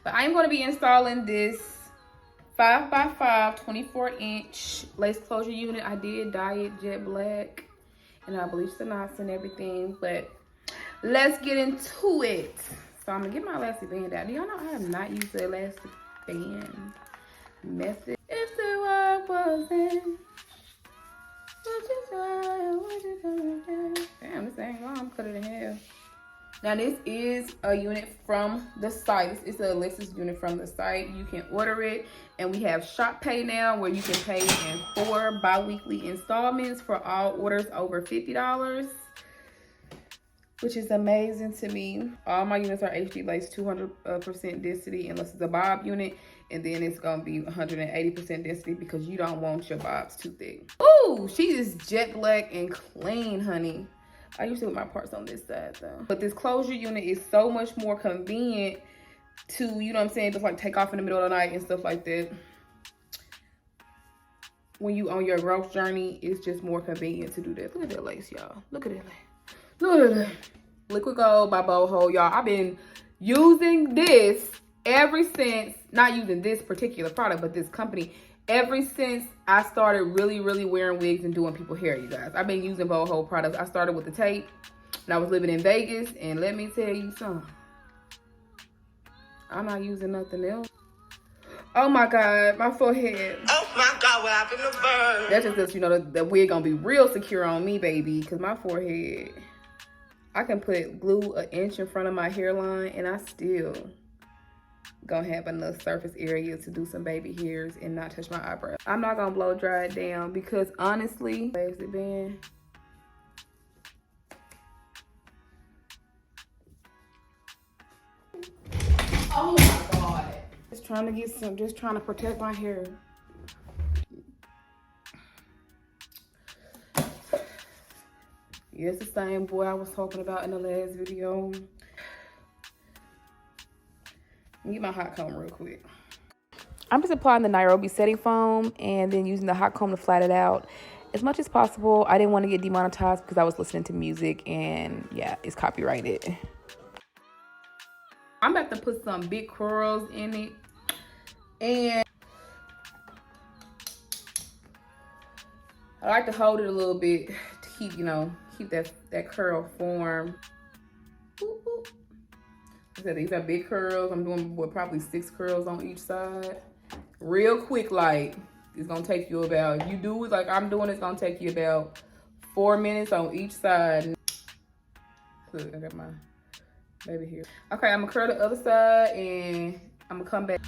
But I'm going to be installing this 5x5 24-inch lace closure unit. I did dye it jet black and I bleached the knots and everything, but let's get into it. So I'm gonna get my elastic band out. Do y'all know I have not used the elastic band method? If the world wasn't, damn, this ain't long. Cut it in half. Now this is a unit from the site. This is a Alexis unit from the site. You can order it, and we have Shop Pay now, where you can pay in 4 bi-weekly installments for all orders over $50, which is amazing to me. All my units are HD lace 200% density, unless it's a bob unit, and then it's gonna be 180% density because you don't want your bobs too thick. Ooh, she is jet black and clean, honey. I usually put my parts on this side though. But this closure unit is so much more convenient to, you know what I'm saying, just like take off in the middle of the night and stuff like that. When you on your growth journey, it's just more convenient to do that. Look at that lace, y'all. Look at that lace. Look at that. Liquid Gold by Boho, y'all. I've been using this ever since, not using this particular product, but this company, ever since I started really wearing wigs and doing people's hair, you guys. I've been using Boho products. I started with the tape, and I was living in Vegas, and let me tell you something. I'm not using nothing else. Oh my God, my forehead. Oh my God, what happened to burn? That's just, you know, the wig gonna be real secure on me, baby, because my forehead. I can put glue 1 inch in front of my hairline and I still gonna have enough surface area to do some baby hairs and not touch my eyebrows. I'm not gonna blow dry it down because honestly, where's it been? Oh my God. Just trying to get some, just trying to protect my hair. Yeah, it's the same boy I was talking about in the last video. Let me get my hot comb real quick. I'm just applying the Nairobi setting foam and then using the hot comb to flat it out as much as possible. I didn't want to get demonetized because I was listening to music and yeah, it's copyrighted. I'm about to put some big curls in it, and I like to hold it a little bit to keep, you know, keep that curl form. Boop, boop. I said these are big curls. I'm doing probably 6 curls on each side. Real quick, like it's gonna take you about, if you do it like I'm doing, it's gonna take you about 4 minutes on each side. Look, I got my baby here. Okay, I'm gonna curl the other side and I'm gonna come back.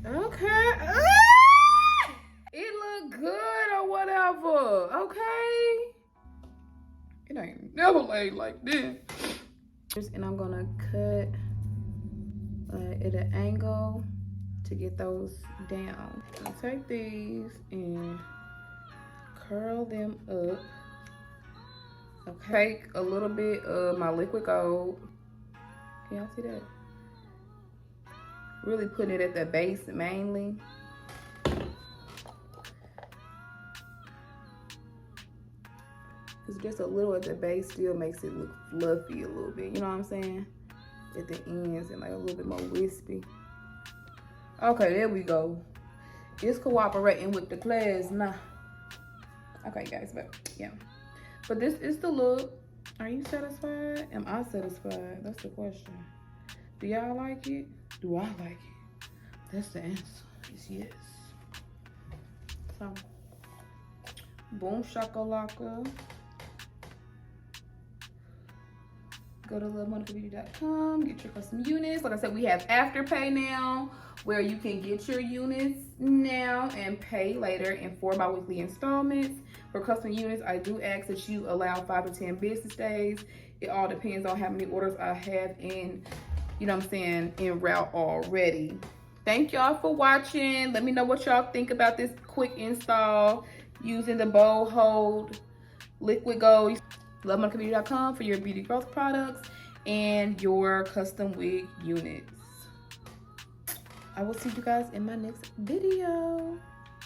Okay. It look good or whatever, okay? It ain't never laid like this. And I'm gonna cut at an angle to get those down. I'll take these and curl them up. Okay, take a little bit of my liquid gold. Can y'all see that? Really putting it at the base mainly. Because just a little at the base still makes it look fluffy a little bit. You know what I'm saying? At the ends and like a little bit more wispy. Okay, there we go. It's cooperating with the class now. Okay, guys, but yeah. But this is the look. Are you satisfied? Am I satisfied? That's the question. Do y'all like it? Do I like it? That's the answer. It's yes. So, boom shakalaka. Go to lovemonacabeauty.com, get your custom units. Like I said, we have Afterpay now, where you can get your units now and pay later in 4 bi-weekly installments. For custom units, I do ask that you allow 5 to 10 business days. It all depends on how many orders I have in, you know what I'm saying, en route already. Thank y'all for watching. Let me know what y'all think about this quick install using the Bow Hold Liquid Gold. lovemonacabeauty.com for your beauty growth products and your custom wig units. I will see you guys in my next video.